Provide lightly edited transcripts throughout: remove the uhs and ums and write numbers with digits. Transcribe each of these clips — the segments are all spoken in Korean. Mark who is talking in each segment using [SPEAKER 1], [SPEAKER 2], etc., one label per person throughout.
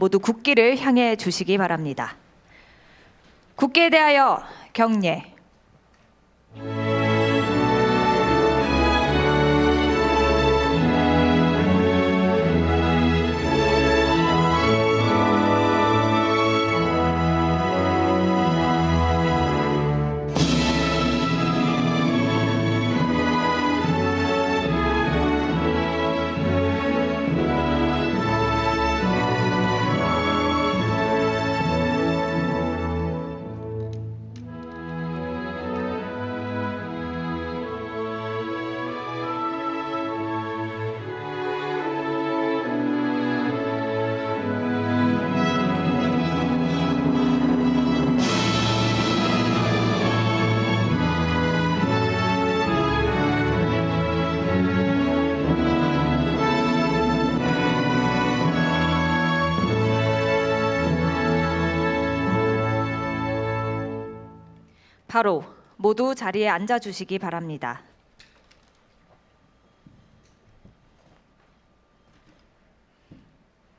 [SPEAKER 1] 모두 국기를 향해 주시기 바랍니다. 국기에 대하여 경례. 바로 모두 자리에 앉아 주시기 바랍니다.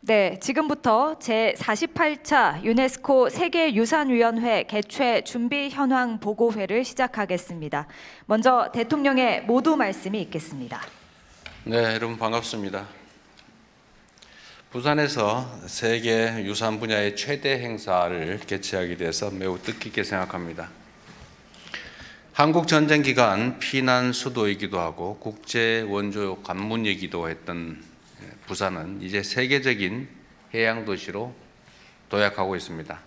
[SPEAKER 1] 네, 지금부터 제48차 유네스코 세계유산위원회 개최 준비 현황 보고회를 시작하겠습니다. 먼저 대통령의 모두 말씀이 있겠습니다.
[SPEAKER 2] 네, 여러분 반갑습니다. 부산에서 세계 유산 분야의 최대 행사를 개최하게 돼서 매우 뜻깊게 생각합니다. 한국 전쟁 기간 피난 수도이기도 하고 국제 원조 관문이기도 했던 부산은 이제 세계적인 해양 도시로 도약하고 있습니다.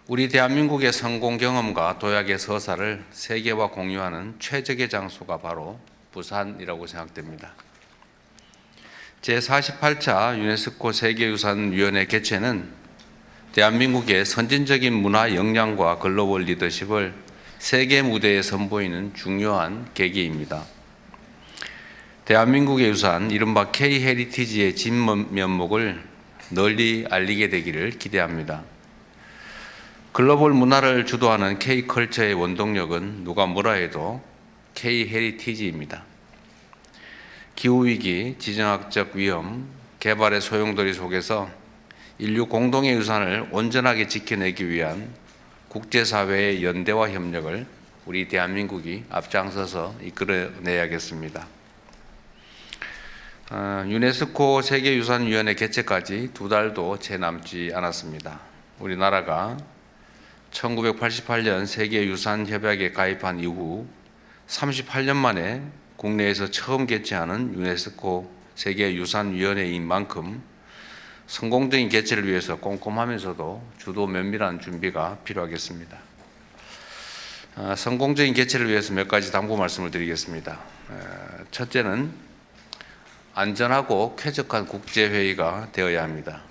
[SPEAKER 2] 우리 대한민국의 성공 경험과 도약의 서사를 세계와 공유하는 최적의 장소가 바로 부산이라고 생각됩니다. 제48차 유네스코 세계유산위원회 개최는 대한민국의 선진적인 문화 역량과 글로벌 리더십을 세계 무대에 선보이는 중요한 계기입니다. 대한민국의 유산, 이른바 K-헤리티지의 진면목을 널리 알리게 되기를 기대합니다. 글로벌 문화를 주도하는 K-컬처의 원동력은 누가 뭐라 해도 K-헤리티지입니다. 기후위기, 지정학적 위험, 개발의 소용돌이 속에서 인류 공동의 유산을 온전하게 지켜내기 위한 국제사회의 연대와 협력을 우리 대한민국이 앞장서서 이끌어내야겠습니다. 유네스코 세계유산위원회 개최까지 2달도 채 남지 않았습니다. 우리나라가 1988년 세계유산협약에 가입한 이후 38년 만에 국내에서 처음 개최하는 유네스코 세계유산위원회인 만큼 성공적인 개최를 위해서 꼼꼼하면서도 주도 면밀한 준비가 필요하겠습니다. 성공적인 개최를 위해서 몇 가지 당부 말씀을 드리겠습니다. 첫째는 안전하고 쾌적한 국제회의가 되어야 합니다.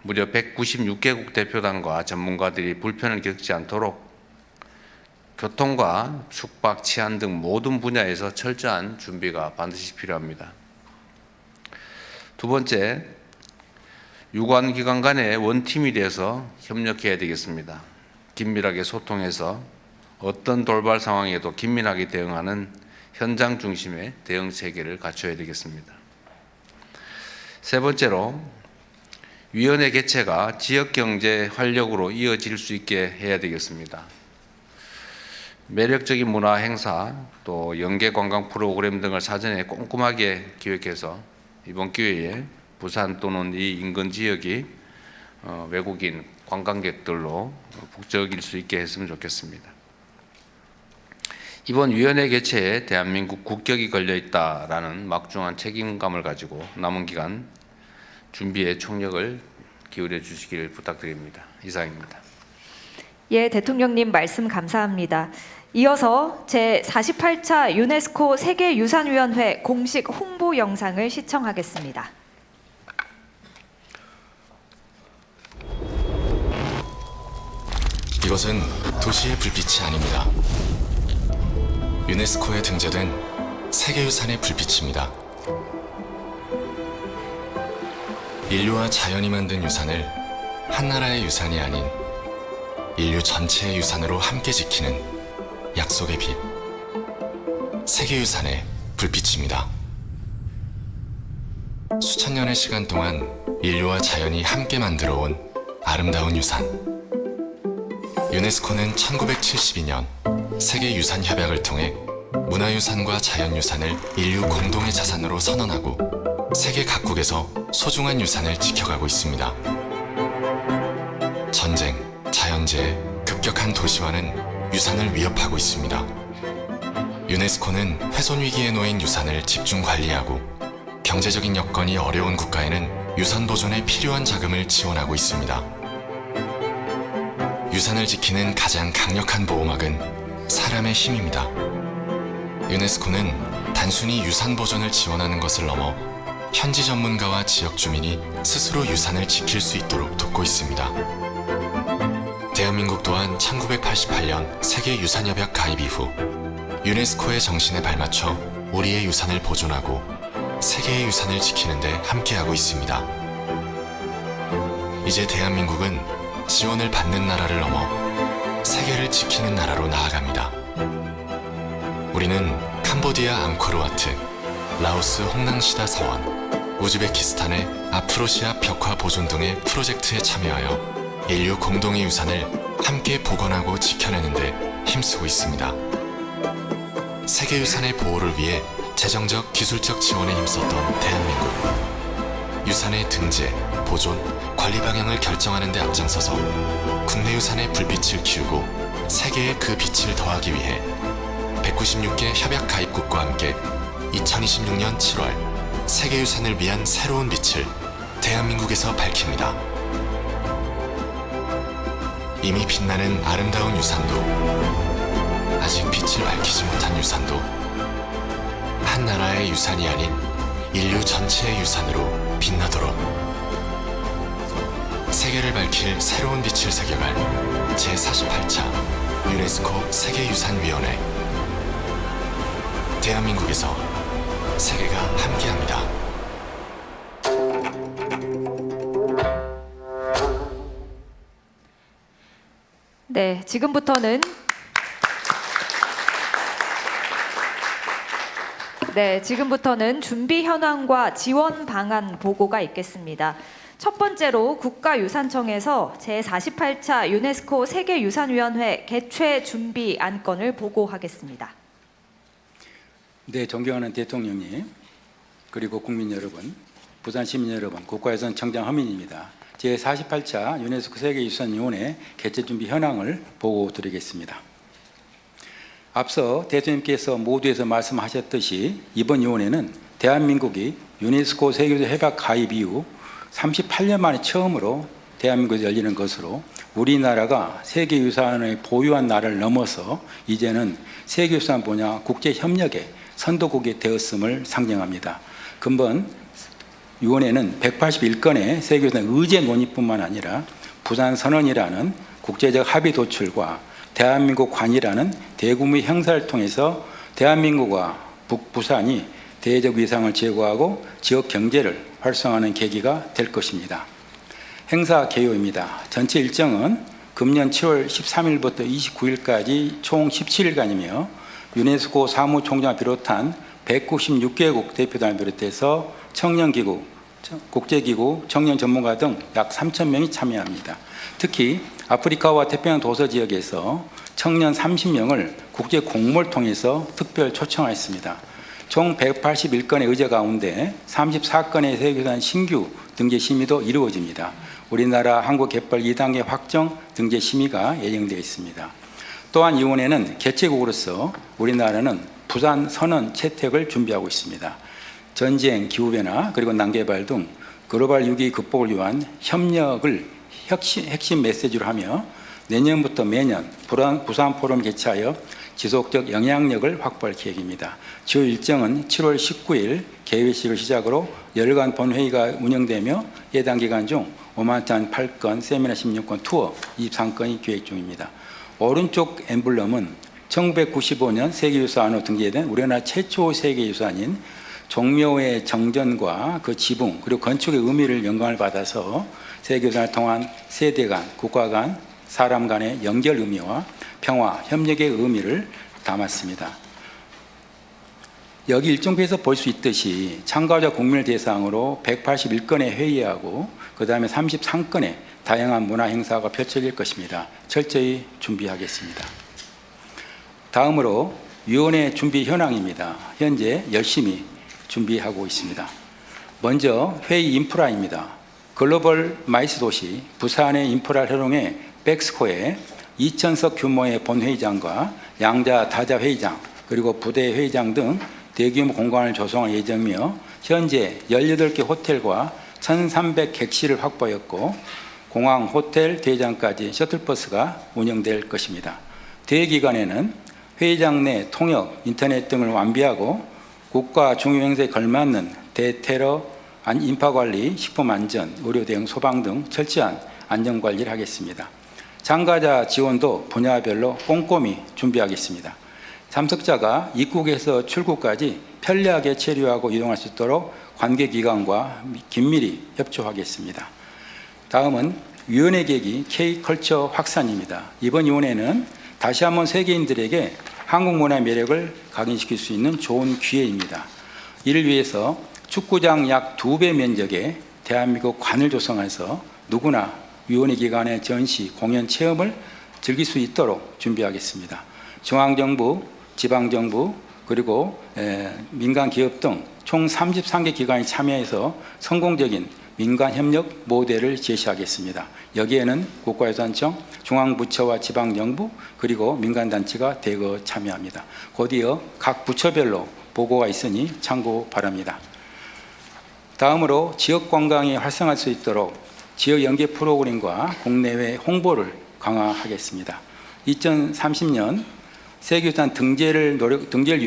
[SPEAKER 2] 무려 196개국 대표단과 전문가들이 불편을 겪지 않도록 교통과 숙박, 치안 등 모든 분야에서 철저한 준비가 반드시 필요합니다. 두 번째, 유관기관 간의 원팀이 돼서 협력해야 되겠습니다. 긴밀하게 소통해서 어떤 돌발 상황에도 긴밀하게 대응하는 현장 중심의 대응 체계를 갖춰야 되겠습니다. 세 번째로, 위원회 개최가 지역경제 활력으로 이어질 수 있게 해야 되겠습니다. 매력적인 문화 행사, 또 연계 관광 프로그램 등을 사전에 꼼꼼하게 기획해서 이번 기회에 부산 또는 이 인근 지역이 외국인 관광객들로 북적일 수 있게 했으면 좋겠습니다. 이번 위원회 개최에 대한민국 국격이 걸려있다라는 막중한 책임감을 가지고 남은 기간 준비에 총력을 기울여 주시기를 부탁드립니다. 이상입니다.
[SPEAKER 1] 예, 대통령님 말씀 감사합니다. 이어서 제48차 유네스코 세계유산위원회 공식 홍보 영상을 시청하겠습니다.
[SPEAKER 3] 이것은 도시의 불빛이 아닙니다. 유네스코에 등재된 세계유산의 불빛입니다. 인류와 자연이 만든 유산을 한 나라의 유산이 아닌 인류 전체의 유산으로 함께 지키는 약속의 빛, 세계유산의 불빛입니다. 수천 년의 시간 동안 인류와 자연이 함께 만들어온 아름다운 유산. 유네스코는 1972년 세계유산협약을 통해 문화유산과 자연유산을 인류 공동의 자산으로 선언하고 세계 각국에서 소중한 유산을 지켜가고 있습니다. 전쟁, 자연재해, 급격한 도시화는 유산을 위협하고 있습니다. 유네스코는 훼손 위기에 놓인 유산을 집중 관리하고 경제적인 여건이 어려운 국가에는 유산 보존에 필요한 자금을 지원하고 있습니다. 유산을 지키는 가장 강력한 보호막은 사람의 힘입니다. 유네스코는 단순히 유산 보존을 지원하는 것을 넘어 현지 전문가와 지역 주민이 스스로 유산을 지킬 수 있도록 돕고 있습니다. 대한민국 또한 1988년 세계유산협약 가입 이후 유네스코의 정신에 발맞춰 우리의 유산을 보존하고 세계의 유산을 지키는 데 함께하고 있습니다. 이제 대한민국은 지원을 받는 나라를 넘어 세계를 지키는 나라로 나아갑니다. 우리는 캄보디아 앙코르와트, 라오스 홍낭시다 서원, 우즈베키스탄의 아프로시아 벽화 보존 등의 프로젝트에 참여하여 인류 공동의 유산을 함께 복원하고 지켜내는 데 힘쓰고 있습니다. 세계유산의 보호를 위해 재정적, 기술적 지원에 힘썼던 대한민국. 유산의 등재, 보존, 관리 방향을 결정하는 데 앞장서서 국내 유산의 불빛을 키우고 세계에 그 빛을 더하기 위해 196개 협약 가입국과 함께 2026년 7월 세계유산을 위한 새로운 빛을 대한민국에서 밝힙니다. 이미 빛나는 아름다운 유산도, 아직 빛을 밝히지 못한 유산도 한 나라의 유산이 아닌 인류 전체의 유산으로 빛나도록 세계를 밝힐 새로운 빛을 새겨갈 제48차 유네스코 세계유산위원회. 대한민국에서 세계가 함께합니다.
[SPEAKER 1] 네, 지금부터는 준비 현황과 지원 방안 보고가 있겠습니다. 첫 번째로 국가유산청에서 제48차 유네스코 세계유산위원회 개최 준비 안건을 보고하겠습니다.
[SPEAKER 4] 네, 존경하는 대통령님, 그리고 국민 여러분, 부산 시민 여러분, 국가유산 청장 허민입니다. 제48차 유네스코 세계유산위원회 개최 준비 현황을 보고드리겠습니다. 앞서 대통령께서 모두에서 말씀하셨듯이 이번 위원회는 대한민국이 유네스코 세계유산협약 가입 이후 38년 만에 처음으로 대한민국에서 열리는 것으로 우리나라가 세계유산을 보유한 나라를 넘어서 이제는 세계유산 분야 국제협력의 선도국이 되었음을 상징합니다. 근본 위원회는 181건의 세계유산 의제 논의뿐만 아니라 부산선언이라는 국제적 합의 도출과 대한민국 관이라는 대규모 행사를 통해서 대한민국과 북부산이 대외적 위상을 제고하고 지역 경제를 활성화하는 계기가 될 것입니다. 행사 개요입니다. 전체 일정은 금년 7월 13일부터 29일까지 총 17일간이며 유네스코 사무총장을 비롯한 196개국 대표단을 비롯해서 청년기구, 국제기구, 청년 전문가 등 약 3,000명이 참여합니다. 특히 아프리카와 태평양 도서 지역에서 청년 30명을 국제 공모를 통해서 특별 초청하였습니다. 총 181건의 의제 가운데 34건의 세계유산 신규 등재 심의도 이루어집니다. 우리나라 한국 개발 2단계 확정 등재 심의가 예정되어 있습니다. 또한 위원회는 개최국으로서 우리나라는 부산 선언 채택을 준비하고 있습니다. 전쟁, 기후변화, 그리고 난개발 등 글로벌 위기 극복을 위한 협력을 핵심 메시지로 하며 내년부터 매년 부산 포럼 개최하여 지속적 영향력을 확보할 계획입니다. 주 일정은 7월 19일 개회식을 시작으로 열흘간 본회의가 운영되며 해당 기간 중 5만찬 8건, 세미나 16건, 투어 23건이 기획 중입니다. 오른쪽 엠블럼은 1995년 세계유산으로 등재된 우리나라 최초 세계유산인 종묘의 정전과 그 지붕 그리고 건축의 의미를 영감을 받아서 세계유산을 통한 세대 간, 국가 간, 사람 간의 연결 의미와 평화, 협력의 의미를 담았습니다. 여기 일정표에서 볼 수 있듯이 참가자 국민을 대상으로 181건의 회의하고 그 다음에 33건의 다양한 문화 행사가 펼쳐질 것입니다. 철저히 준비하겠습니다. 다음으로 위원회 준비 현황입니다. 현재 열심히 준비하고 있습니다. 먼저 회의 인프라입니다. 글로벌 마이스 도시 부산의 인프라를 활용해 백스코에 2,000석 규모의 본회의장과 양자 다자 회의장 그리고 부대 회의장 등 대규모 공간을 조성할 예정이며 현재 18개 호텔과 1,300객실을 확보했고 공항, 호텔, 대회장까지 셔틀버스가 운영될 것입니다. 대회 기간에는 회의장 내 통역, 인터넷 등을 완비하고 국가 중요행사에 걸맞는 대테러 인파관리, 식품안전, 의료 대응, 소방 등 철저한 안전관리를 하겠습니다. 참가자 지원도 분야별로 꼼꼼히 준비하겠습니다. 참석자가 입국에서 출국까지 편리하게 체류하고 이동할 수 있도록 관계기관과 긴밀히 협조하겠습니다. 다음은 위원회 계기 K컬처 확산입니다. 이번 위원회는 다시 한번 세계인들에게 한국 문화의 매력을 각인시킬 수 있는 좋은 기회입니다. 이를 위해서 축구장 약 2배 면적의 대한민국 관을 조성해서 누구나 위원회 기간의 전시, 공연 체험을 즐길 수 있도록 준비하겠습니다. 중앙정부, 지방정부, 그리고 민간 기업 등 총 33개 기관이 참여해서 성공적인 민간 협력 모델을 제시하겠습니다. 여기에는 국가유산청, 중앙부처와 지방정부, 그리고 민간단체가 대거 참여합니다. 곧이어 각 부처별로 보고가 있으니 참고 바랍니다. 다음으로 지역 관광이 활성화할 수 있도록 지역 연계 프로그램과 국내외 홍보를 강화하겠습니다. 2030년 세계유산 등재를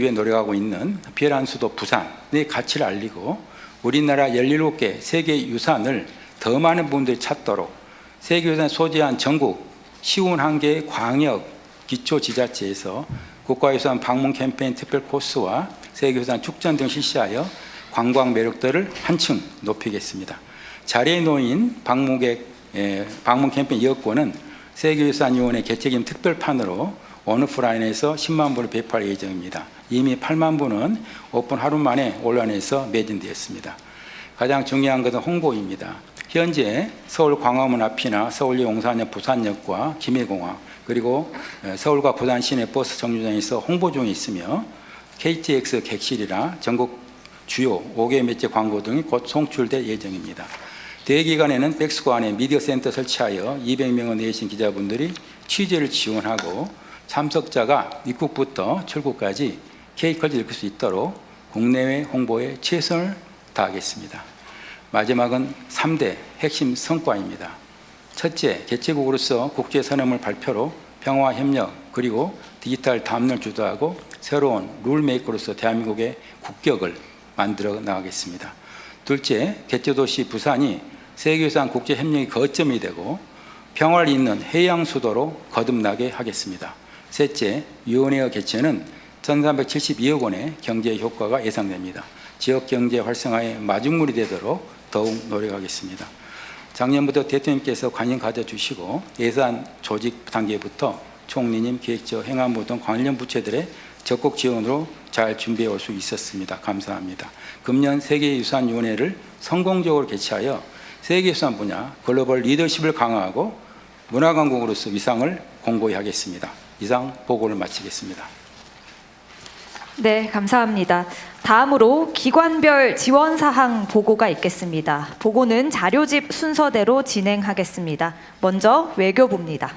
[SPEAKER 4] 위해 노력하고 있는 비열한 수도 부산의 가치를 알리고 우리나라 17개 세계유산을 더 많은 분들이 찾도록 세계유산 소재한 전국 51개 광역 기초지자체에서 국가유산 방문 캠페인 특별 코스와 세계유산 축전 등 실시하여 관광 매력도를 한층 높이겠습니다. 자리에 놓인 방문 캠페인 이어권은 세계유산위원회 개최기념 특별판으로 온오프라인에서 10만 부를 배포할 예정입니다. 이미 8만 부는 오픈 하루 만에 온라인에서 매진되었습니다. 가장 중요한 것은 홍보입니다. 현재 서울 광화문 앞이나 서울역 용산역 부산역과 김해공항 그리고 서울과 부산 시내 버스 정류장에서 홍보 중에 있으며 KTX 객실이나 전국 주요 5개 매체 광고 등이 곧 송출될 예정입니다. 대회 기간에는 백스코 안에 미디어 센터 설치하여 200명의 내신 기자분들이 취재를 지원하고 참석자가 입국부터 출국까지 K컬처를 읽을 수 있도록 국내외 홍보에 최선을 다하겠습니다. 마지막은 3대 핵심 성과입니다. 첫째, 개최국으로서 국제선언물 발표로 평화 협력 그리고 디지털 담론을 주도하고 새로운 룰메이커로서 대한민국의 국격을 만들어 나가겠습니다. 둘째, 개최도시 부산이 세계유산 국제협력의 거점이 되고 평화를 잇는 해양 수도로 거듭나게 하겠습니다. 셋째, 위원회의 개최는 1,372억 원의 경제 효과가 예상됩니다. 지역 경제 활성화의 마중물이 되도록 더욱 노력하겠습니다. 작년부터 대통령께서 관심 가져주시고 예산 조직 단계부터 총리님, 기획처, 행안부 등 관련 부처들의 적극 지원으로 잘 준비해 올 수 있었습니다. 감사합니다. 금년 세계유산위원회를 성공적으로 개최하여 세계유산 분야 글로벌 리더십을 강화하고 문화강국으로서 위상을 공고히 하겠습니다. 이상 보고를 마치겠습니다.
[SPEAKER 1] 네, 감사합니다. 다음으로 기관별 지원 사항 보고가 있겠습니다. 보고는 자료집 순서대로 진행하겠습니다. 먼저 외교부입니다.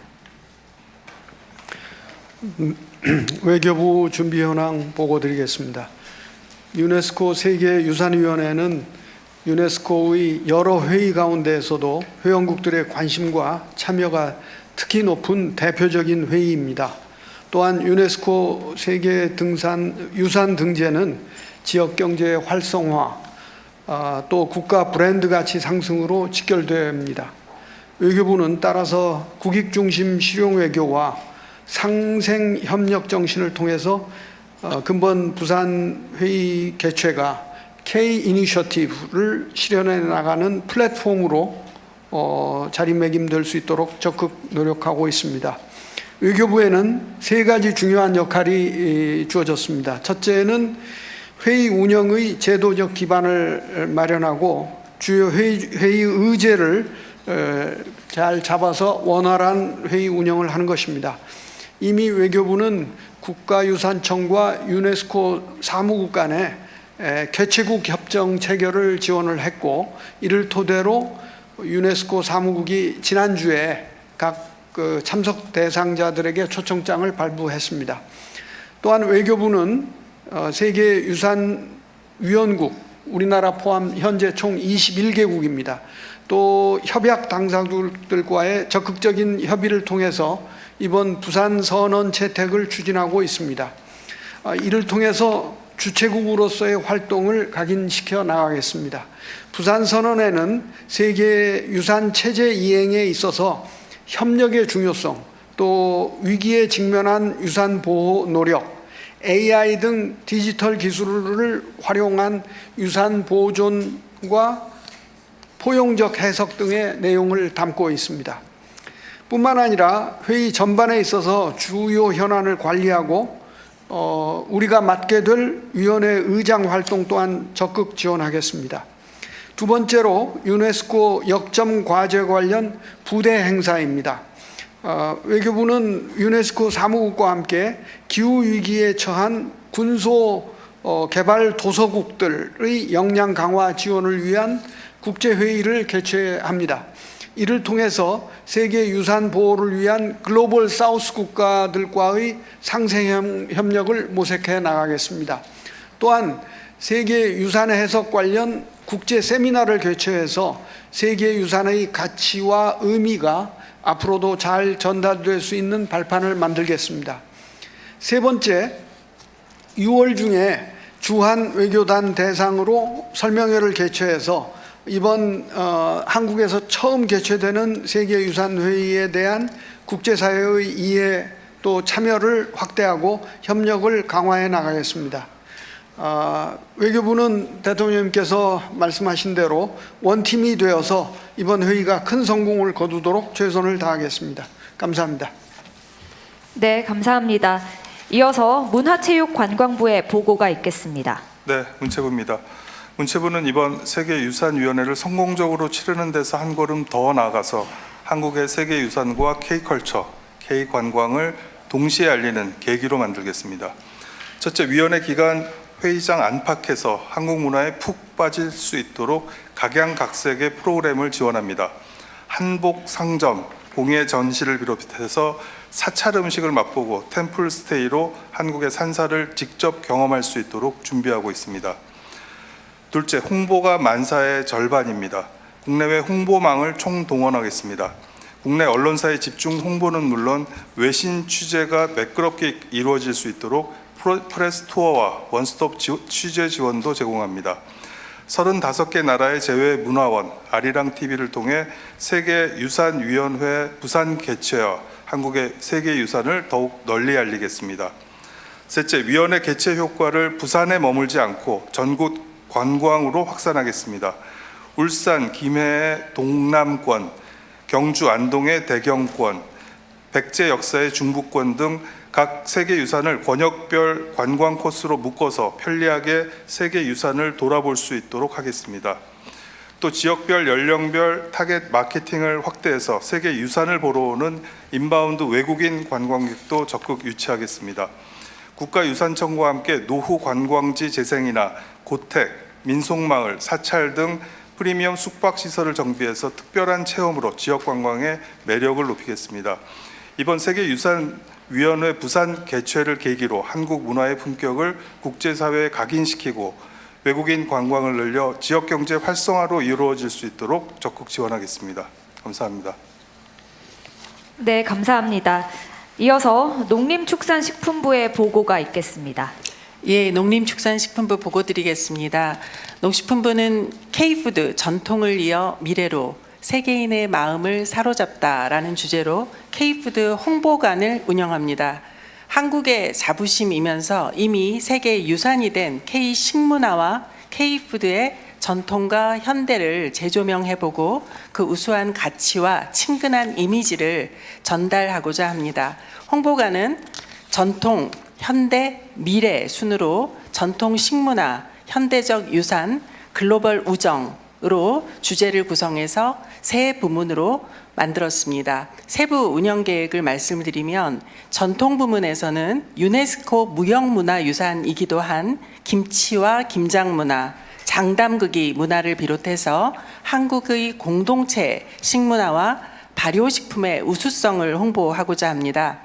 [SPEAKER 5] 외교부 준비 현황 보고 드리겠습니다. 유네스코 세계유산위원회는 유네스코의 여러 회의 가운데에서도 회원국들의 관심과 참여가 특히 높은 대표적인 회의입니다. 또한 유네스코 세계 유산 등재는 지역 경제의 활성화, 또 국가 브랜드 가치 상승으로 직결되어야 합니다. 외교부는 따라서 국익 중심 실용 외교와 상생 협력 정신을 통해서 근본 부산 회의 개최가 K 이니셔티브를 실현해 나가는 플랫폼으로 자리매김될 수 있도록 적극 노력하고 있습니다. 외교부에는 세 가지 중요한 역할이 주어졌습니다. 첫째는 회의 운영의 제도적 기반을 마련하고 주요 회의 의제를 잘 잡아서 원활한 회의 운영을 하는 것입니다. 이미 외교부는 국가유산청과 유네스코 사무국 간에 개최국 협정 체결을 지원을 했고, 이를 토대로 유네스코 사무국이 지난주에 각 참석 대상자들에게 초청장을 발부했습니다. 또한 외교부는 세계유산위원국, 우리나라 포함 현재 총 21개국입니다. 또 협약 당사국들과의 적극적인 협의를 통해서 이번 부산 선언 채택을 추진하고 있습니다. 이를 통해서 주최국으로서의 활동을 각인시켜 나가겠습니다. 부산 선언에는 세계 유산 체제 이행에 있어서 협력의 중요성, 또 위기에 직면한 유산 보호 노력, AI 등 디지털 기술을 활용한 유산 보존과 포용적 해석 등의 내용을 담고 있습니다. 뿐만 아니라 회의 전반에 있어서 주요 현안을 관리하고 우리가 맡게 될 위원회 의장 활동 또한 적극 지원하겠습니다. 두 번째로 유네스코 역점 과제 관련 부대 행사입니다. 외교부는 유네스코 사무국과 함께 기후위기에 처한 군소 개발 도서국들의 역량 강화 지원을 위한 국제회의를 개최합니다. 이를 통해서 세계 유산 보호를 위한 글로벌 사우스 국가들과의 상생 협력을 모색해 나가겠습니다. 또한 세계 유산 해석 관련 국제 세미나를 개최해서 세계 유산의 가치와 의미가 앞으로도 잘 전달될 수 있는 발판을 만들겠습니다. 세 번째, 6월 중에 주한 외교단 대상으로 설명회를 개최해서 이번 한국에서 처음 개최되는 세계유산회의에 대한 국제사회의 이해 또 참여를 확대하고 협력을 강화해 나가겠습니다. 외교부는 대통령님께서 말씀하신 대로 원팀이 되어서 이번 회의가 큰 성공을 거두도록 최선을 다하겠습니다. 감사합니다.
[SPEAKER 1] 네, 감사합니다. 이어서 문화체육관광부의 보고가 있겠습니다.
[SPEAKER 6] 네, 문체부입니다. 문체부는 이번 세계유산위원회를 성공적으로 치르는 데서 한 걸음 더 나아가서 한국의 세계유산과 K컬처, K관광을 동시에 알리는 계기로 만들겠습니다. 첫째, 위원회 기간 회의장 안팎에서 한국 문화에 푹 빠질 수 있도록 각양각색의 프로그램을 지원합니다. 한복 상점, 공예 전시를 비롯해서 사찰 음식을 맛보고 템플 스테이로 한국의 산사를 직접 경험할 수 있도록 준비하고 있습니다. 둘째, 홍보가 만사의 절반입니다. 국내외 홍보망을 총동원하겠습니다. 국내 언론사의 집중 홍보는 물론 외신 취재가 매끄럽게 이루어질 수 있도록 프레스 투어와 원스톱 취재 지원도 제공합니다. 35개 나라의 제외 문화원, 아리랑 TV를 통해 세계유산위원회 부산 개최와 한국의 세계유산을 더욱 널리 알리겠습니다. 셋째, 위원회 개최 효과를 부산에 머물지 않고 전국 관광으로 확산하겠습니다. 울산, 김해의 동남권, 경주, 안동의 대경권, 백제 역사의 중부권 등 각 세계유산을 권역별 관광 코스로 묶어서 편리하게 세계유산을 돌아볼 수 있도록 하겠습니다. 또 지역별, 연령별 타겟 마케팅을 확대해서 세계유산을 보러 오는 인바운드 외국인 관광객도 적극 유치하겠습니다. 국가유산청과 함께 노후 관광지 재생이나 고택, 민속마을, 사찰 등 프리미엄 숙박시설을 정비해서 특별한 체험으로 지역관광의 매력을 높이겠습니다. 이번 세계유산위원회 부산 개최를 계기로 한국 문화의 품격을 국제사회에 각인시키고 외국인 관광을 늘려 지역경제 활성화로 이루어질 수 있도록 적극 지원하겠습니다. 감사합니다.
[SPEAKER 1] 네, 감사합니다. 이어서 농림축산식품부의 보고가 있겠습니다.
[SPEAKER 7] 예, 농림축산식품부 보고 드리겠습니다. 농식품부는 K푸드 전통을 이어 미래로 세계인의 마음을 사로잡다라는 주제로 K푸드 홍보관을 운영합니다. 한국의 자부심이면서 이미 세계 유산이 된 K식문화와 K푸드의 전통과 현대를 재조명해보고 그 우수한 가치와 친근한 이미지를 전달하고자 합니다. 홍보관은 전통, 현대, 미래 순으로 전통 식문화, 현대적 유산, 글로벌 우정으로 주제를 구성해서 세 부문으로 만들었습니다. 세부 운영 계획을 말씀드리면 전통 부문에서는 유네스코 무형문화유산이기도 한 김치와 김장문화, 장담극이 문화를 비롯해서 한국의 공동체 식문화와 발효식품의 우수성을 홍보하고자 합니다.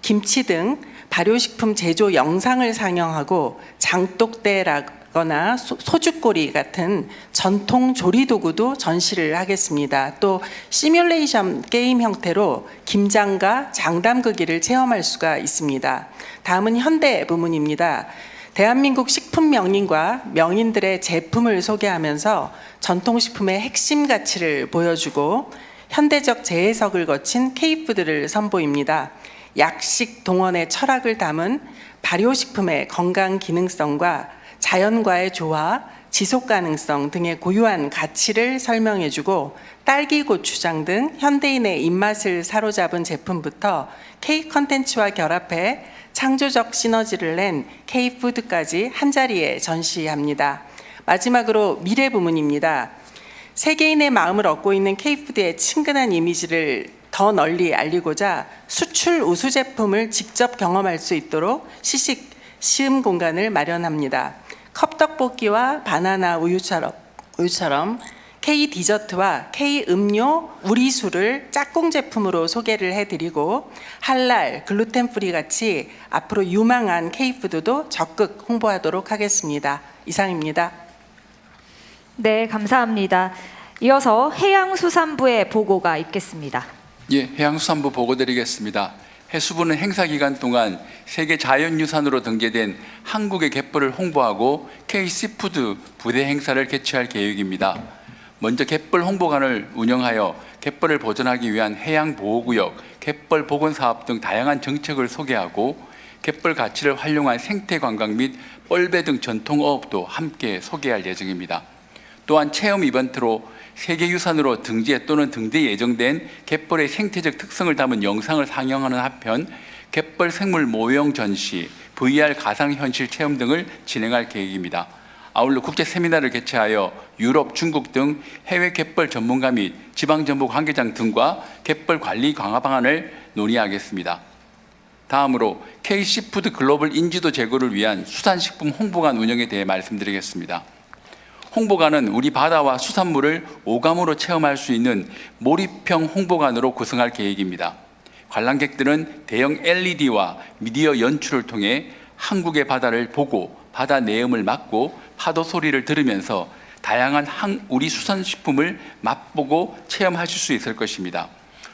[SPEAKER 7] 김치 등 발효식품 제조 영상을 상영하고 장독대라거나 소주꼬리 같은 전통 조리도구도 전시를 하겠습니다. 또 시뮬레이션 게임 형태로 김장과 장담그기를 체험할 수가 있습니다. 다음은 현대 부문입니다. 대한민국 식품 명인과 명인들의 제품을 소개하면서 전통식품의 핵심 가치를 보여주고 현대적 재해석을 거친 K푸드를 선보입니다. 약식 동원의 철학을 담은 발효식품의 건강 기능성과 자연과의 조화, 지속 가능성 등의 고유한 가치를 설명해주고 딸기 고추장 등 현대인의 입맛을 사로잡은 제품부터 K 컨텐츠와 결합해 창조적 시너지를 낸 K푸드까지 한자리에 전시합니다. 마지막으로 미래 부문입니다. 세계인의 마음을 얻고 있는 K푸드의 친근한 이미지를 더 널리 알리고자 수출 우수 제품을 직접 경험할 수 있도록 시식 시음 공간을 마련합니다. 컵떡볶이와 바나나 우유처럼 K 디저트와 K 음료, 우리수를 짝꿍 제품으로 소개를 해드리고 할랄, 글루텐 프리 같이 앞으로 유망한 K푸드도 적극 홍보하도록 하겠습니다. 이상입니다.
[SPEAKER 1] 네, 감사합니다. 이어서 해양수산부의 보고가 있겠습니다.
[SPEAKER 8] 예, 해양수산부 보고 드리겠습니다. 해수부는 행사 기간 동안 세계 자연유산으로 등재된 한국의 갯벌을 홍보하고 K시푸드 부대 행사를 개최할 계획입니다. 먼저 갯벌 홍보관을 운영하여 갯벌을 보존하기 위한 해양보호구역, 갯벌 복원사업 등 다양한 정책을 소개하고 갯벌 가치를 활용한 생태관광 및 뻘배 등 전통어업도 함께 소개할 예정입니다. 또한 체험 이벤트로 세계유산으로 등재 또는 등재 예정된 갯벌의 생태적 특성을 담은 영상을 상영하는 한편 갯벌 생물 모형 전시, VR 가상현실 체험 등을 진행할 계획입니다. 아울러 국제 세미나를 개최하여 유럽, 중국 등 해외 갯벌 전문가 및 지방정부 관계장 등과 갯벌 관리 강화 방안을 논의하겠습니다. 다음으로 K시푸드 글로벌 인지도 제고를 위한 수산식품 홍보관 운영에 대해 말씀드리겠습니다. 홍보관은 우리 바다와 수산물을 오감으로 체험할 수 있는 몰입형 홍보관으로 구성할 계획입니다. 관람객들은 대형 LED와 미디어 연출을 통해 한국의 바다를 보고 바다 내음을 맡고 파도 소리를 들으면서 다양한 우리 수산식품을 맛보고 체험하실 수 있을 것입니다.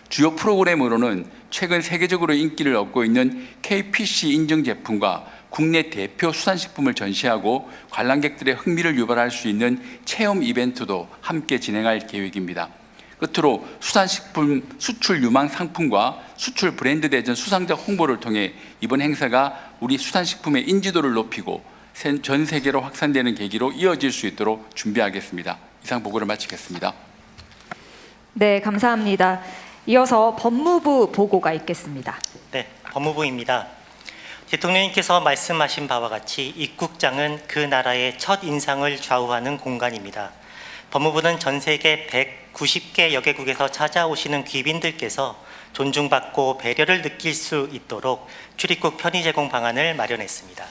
[SPEAKER 8] 주요 프로그램으로는 최근 세계적으로 인기를 얻고 있는 KPC 인증 제품과 국내 대표 수산식품을 전시하고 관람객들의 흥미를 유발할 수 있는 체험 이벤트도 함께 진행할 계획입니다. 끝으로 수산식품 수출 유망 상품과 수출 브랜드 대전 수상작 홍보를 통해 이번 행사가 우리 수산식품의 인지도를 높이고 전 세계로 확산되는 계기로 이어질 수 있도록 준비하겠습니다. 이상 보고를 마치겠습니다.
[SPEAKER 1] 네, 감사합니다. 이어서 법무부 보고가 있겠습니다.
[SPEAKER 9] 네, 법무부입니다. 대통령님께서 말씀하신 바와 같이 입국장은 그 나라의 첫 인상을 좌우하는 공간입니다. 법무부는 전 세계 190개 여개국에서 찾아오시는 귀빈들께서 존중받고 배려를 느낄 수 있도록 출입국 편의 제공 방안을 마련했습니다.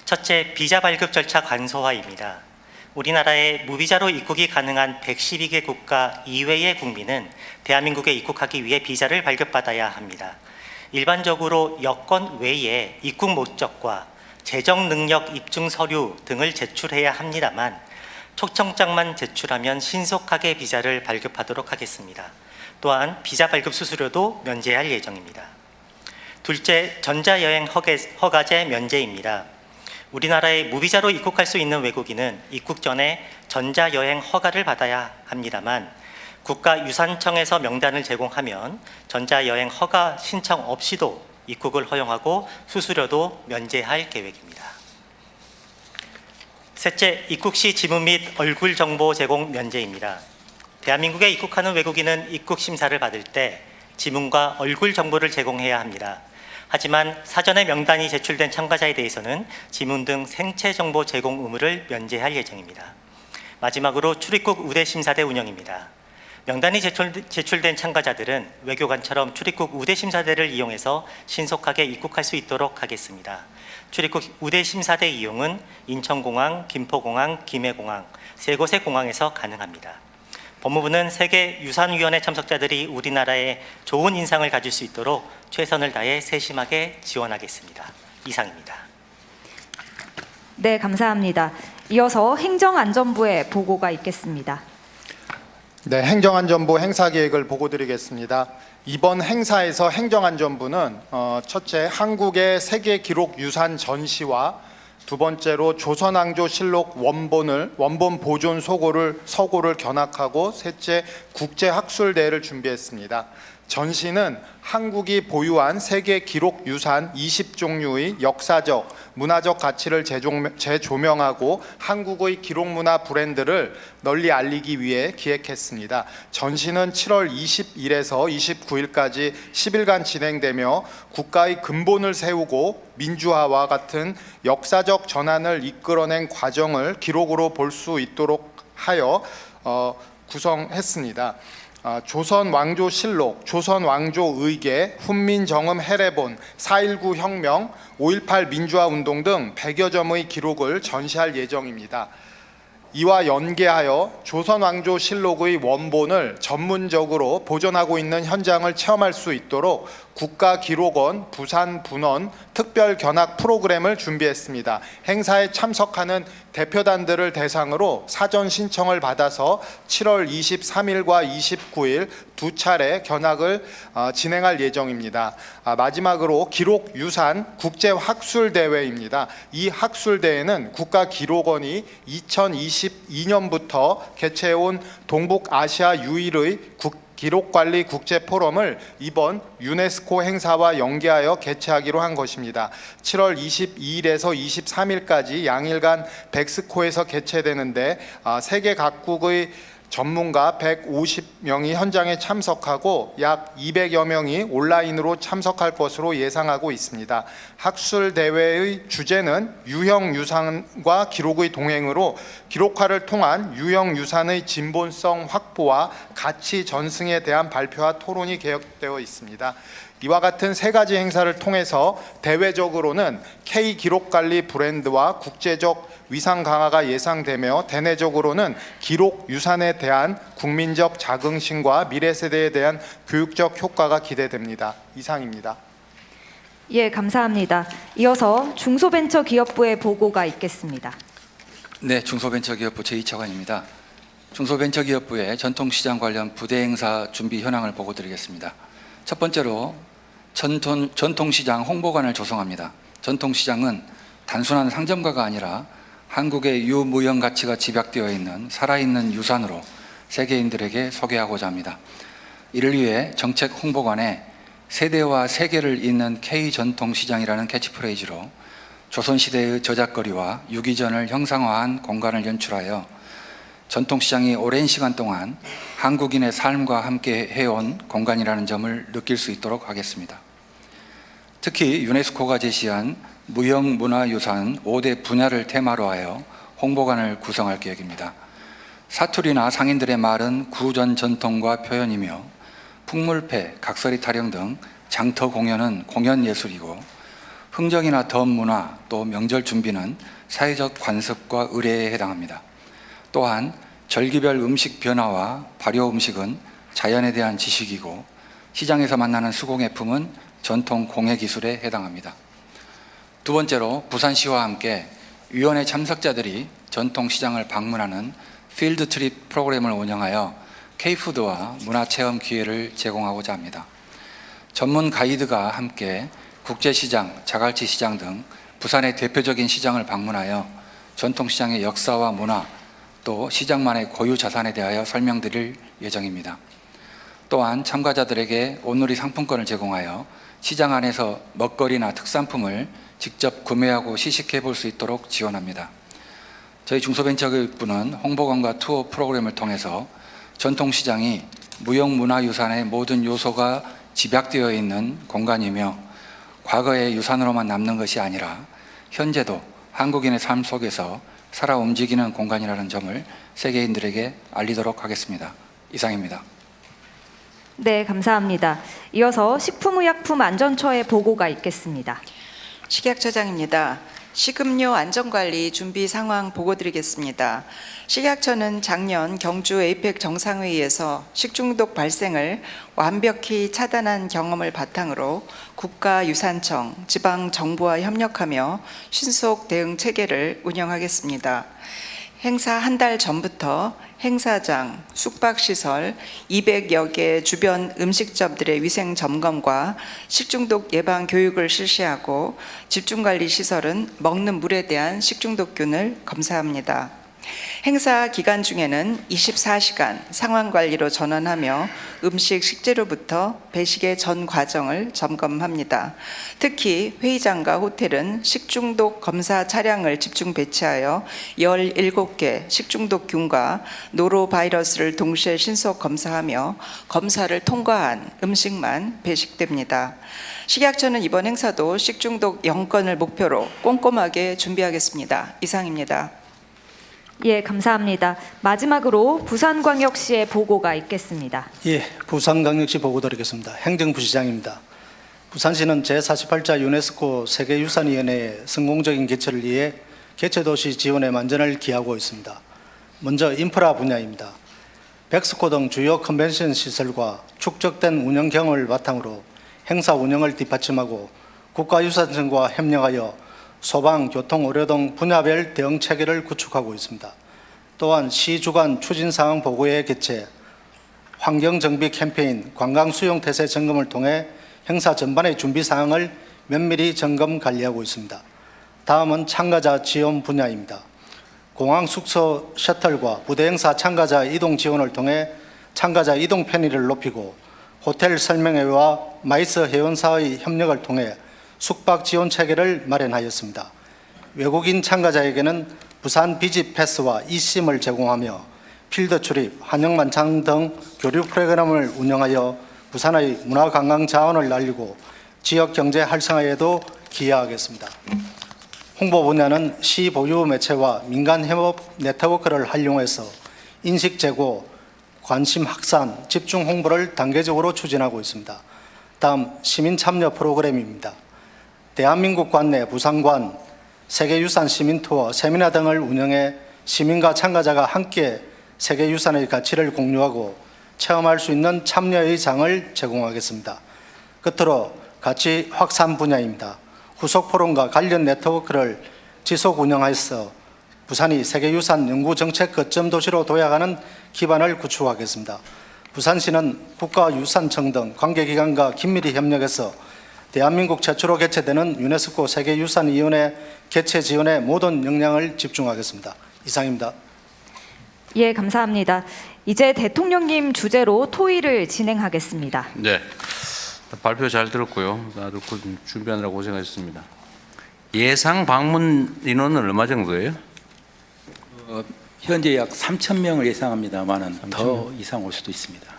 [SPEAKER 9] 첫째, 비자 발급 절차 간소화입니다. 우리나라에 무비자로 입국이 가능한 112개 국가 이외의 국민은 대한민국에 입국하기 위해 비자를 발급받아야 합니다. 일반적으로 여권 외에 입국 목적과 재정 능력 입증 서류 등을 제출해야 합니다만 초청장만 제출하면 신속하게 비자를 발급하도록 하겠습니다. 또한 비자 발급 수수료도 면제할 예정입니다. 둘째, 전자여행 허가제 면제입니다. 우리나라에 무비자로 입국할 수 있는 외국인은 입국 전에 전자여행 허가를 받아야 합니다만 국가유산청에서 명단을 제공하면 전자여행 허가 신청 없이도 입국을 허용하고 수수료도 면제할 계획입니다. 셋째, 입국 시 지문 및 얼굴 정보 제공 면제입니다. 대한민국에 입국하는 외국인은 입국 심사를 받을 때 지문과 얼굴 정보를 제공해야 합니다. 하지만 사전에 명단이 제출된 참가자에 대해서는 지문 등 생체 정보 제공 의무를 면제할 예정입니다. 마지막으로 출입국 우대 심사대 운영입니다. 명단이 제출된 참가자들은 외교관처럼 출입국 우대 심사대를 이용해서 신속하게 입국할 수 있도록 하겠습니다. 출입국 우대 심사대 이용은 인천공항, 김포공항, 김해공항 세 곳의 공항에서 가능합니다. 법무부는 세계유산위원회 참석자들이 우리나라에 좋은 인상을 가질 수 있도록 최선을 다해 세심하게 지원하겠습니다. 이상입니다.
[SPEAKER 1] 네, 감사합니다. 이어서 행정안전부의 보고가 있겠습니다.
[SPEAKER 10] 네, 행정안전부 행사계획을 보고드리겠습니다. 이번 행사에서 행정안전부는 첫째, 한국의 세계기록유산 전시와 두 번째로 조선왕조실록 원본 보존 서고를 견학하고 셋째, 국제학술대회를 준비했습니다. 전시는 한국이 보유한 세계 기록 유산 20종류의 역사적, 문화적 가치를 재조명하고 한국의 기록문화 브랜드를 널리 알리기 위해 기획했습니다. 전시는 7월 20일에서 29일까지 10일간 진행되며 국가의 근본을 세우고 민주화와 같은 역사적 전환을 이끌어낸 과정을 기록으로 볼 수 있도록 하여 구성했습니다. 조선왕조실록, 조선왕조의계, 훈민정음 해례본, 4.19 혁명, 5.18 민주화운동 등 100여 점의 기록을 전시할 예정입니다. 이와 연계하여 조선왕조실록의 원본을 전문적으로 보존하고 있는 현장을 체험할 수 있도록 국가기록원 부산분원 특별 견학 프로그램을 준비했습니다. 행사에 참석하는 대표단들을 대상으로 사전 신청을 받아서 7월 23일과 29일 두 차례 견학을 진행할 예정입니다. 마지막으로 기록유산 국제학술대회입니다. 이 학술대회는 국가기록원이 2022년부터 개최해온 동북아시아 유일의 기록관리 국제포럼을 이번 유네스코 행사와 연계하여 개최하기로 한 것입니다. 7월 22일에서 23일까지 양일간 백스코에서 개최되는데 세계 각국의 전문가 150명이 현장에 참석하고 약 200여 명이 온라인으로 참석할 것으로 예상하고 있습니다. 학술대회의 주제는 유형유산과 기록의 동행으로 기록화를 통한 유형유산의 진본성 확보와 가치 전승에 대한 발표와 토론이 계획되어 있습니다. 이와 같은 세 가지 행사를 통해서 대외적으로는 K 기록관리 브랜드와 국제적 위상 강화가 예상되며 대내적으로는 기록 유산에 대한 국민적 자긍심과 미래 세대에 대한 교육적 효과가 기대됩니다. 이상입니다.
[SPEAKER 1] 예, 감사합니다. 이어서 중소벤처기업부의 보고가 있겠습니다.
[SPEAKER 11] 네, 중소벤처기업부 제2차관입니다. 중소벤처기업부의 전통시장 관련 부대 행사 준비 현황을 보고드리겠습니다. 첫 번째로 전통시장 홍보관을 조성합니다. 전통시장은 단순한 상점가가 아니라 한국의 유무형 가치가 집약되어 있는 살아있는 유산으로 세계인들에게 소개하고자 합니다. 이를 위해 정책 홍보관에 세대와 세계를 잇는 K전통시장이라는 캐치프레이즈로 조선시대의 저작거리와 유기전을 형상화한 공간을 연출하여 전통시장이 오랜 시간 동안 한국인의 삶과 함께 해온 공간이라는 점을 느낄 수 있도록 하겠습니다. 특히 유네스코가 제시한 무형문화유산 5대 분야를 테마로 하여 홍보관을 구성할 계획입니다. 사투리나 상인들의 말은 구전 전통과 표현이며 풍물패, 각설이 타령 등 장터 공연은 공연예술이고 흥정이나 덤문화 또 명절 준비는 사회적 관습과 의례에 해당합니다. 또한 절기별 음식 변화와 발효 음식은 자연에 대한 지식이고 시장에서 만나는 수공예품은 전통 공예 기술에 해당합니다. 두 번째로 부산시와 함께 위원회 참석자들이 전통시장을 방문하는 필드 트립 프로그램을 운영하여 K푸드와 문화체험 기회를 제공하고자 합니다. 전문 가이드가 함께 국제시장, 자갈치 시장 등 부산의 대표적인 시장을 방문하여 전통시장의 역사와 문화, 또 시장만의 고유 자산에 대하여 설명드릴 예정입니다. 또한 참가자들에게 온누리 상품권을 제공하여 시장 안에서 먹거리나 특산품을 직접 구매하고 시식해 볼 수 있도록 지원합니다. 저희 중소벤처기업부는 홍보관과 투어 프로그램을 통해서 전통시장이 무형문화유산의 모든 요소가 집약되어 있는 공간이며 과거의 유산으로만 남는 것이 아니라 현재도 한국인의 삶 속에서 살아 움직이는 공간이라는 점을 세계인들에게 알리도록 하겠습니다. 이상입니다.
[SPEAKER 1] 네, 감사합니다. 이어서 식품의약품안전처의 보고가 있겠습니다.
[SPEAKER 12] 식약처장입니다. 식음료 안전관리 준비 상황 보고 드리겠습니다. 식약처는 작년 경주 에이펙 정상회의에서 식중독 발생을 완벽히 차단한 경험을 바탕으로 국가유산청, 지방정부와 협력하며 신속 대응 체계를 운영하겠습니다. 행사 한 달 전부터 행사장, 숙박시설 200여 개 주변 음식점들의 위생 점검과 식중독 예방 교육을 실시하고 집중관리 시설은 먹는 물에 대한 식중독균을 검사합니다. 행사 기간 중에는 24시간 상황관리로 전환하며 음식 식재료부터 배식의 전 과정을 점검합니다. 특히 회의장과 호텔은 식중독 검사 차량을 집중 배치하여 17개 식중독균과 노로바이러스를 동시에 신속 검사하며 검사를 통과한 음식만 배식됩니다. 식약처는 이번 행사도 식중독 0건을 목표로 꼼꼼하게 준비하겠습니다. 이상입니다.
[SPEAKER 1] 예, 감사합니다. 마지막으로 부산광역시의 보고가 있겠습니다.
[SPEAKER 13] 예, 부산광역시 보고 드리겠습니다. 행정부시장입니다. 부산시는 제48자 유네스코 세계유산위원회의 성공적인 개최를 위해 개최도시 지원에 만전을 기하고 있습니다. 먼저 인프라 분야입니다. 백스코 등 주요 컨벤션 시설과 축적된 운영 경험을 바탕으로 행사 운영을 뒷받침하고 국가유산청과 협력하여 소방, 교통, 의료 등 분야별 대응 체계를 구축하고 있습니다. 또한 시 주간 추진 상황 보고회 개최, 환경 정비 캠페인, 관광 수용 태세 점검을 통해 행사 전반의 준비 사항을 면밀히 점검 관리하고 있습니다. 다음은 참가자 지원 분야입니다. 공항 숙소 셔틀과 부대 행사 참가자 이동 지원을 통해 참가자 이동 편의를 높이고 호텔 설명회와 마이스 회원사의 협력을 통해 숙박 지원 체계를 마련하였습니다. 외국인 참가자에게는 부산 비지 패스와 eSIM을 제공하며 필드 출입, 한영 만찬 등 교류 프로그램을 운영하여 부산의 문화관광 자원을 알리고 지역 경제 활성화에도 기여하겠습니다. 홍보 분야는 시 보유 매체와 민간 협업 네트워크를 활용해서 인식 제고, 관심 확산, 집중 홍보를 단계적으로 추진하고 있습니다. 다음 시민 참여 프로그램입니다. 대한민국 관내 부산관, 세계유산 시민투어, 세미나 등을 운영해 시민과 참가자가 함께 세계유산의 가치를 공유하고 체험할 수 있는 참여의 장을 제공하겠습니다. 끝으로 가치 확산 분야입니다. 후속 포럼과 관련 네트워크를 지속 운영해서 부산이 세계유산 연구정책 거점 도시로 도약하는 기반을 구축하겠습니다. 부산시는 국가유산청 등 관계기관과 긴밀히 협력해서 대한민국 최초로 개최되는 유네스코 세계유산위원회 개최 지원에 모든 역량을 집중하겠습니다. 이상입니다.
[SPEAKER 1] 예, 감사합니다. 이제 대통령님 주재로 토의를 진행하겠습니다.
[SPEAKER 2] 네, 발표 잘 들었고요. 나도 준비하느라 고생하셨습니다. 예상 방문 인원은 얼마 정도예요?
[SPEAKER 4] 현재 약 3,000명을 예상합니다만은 더 이상 올 수도 있습니다.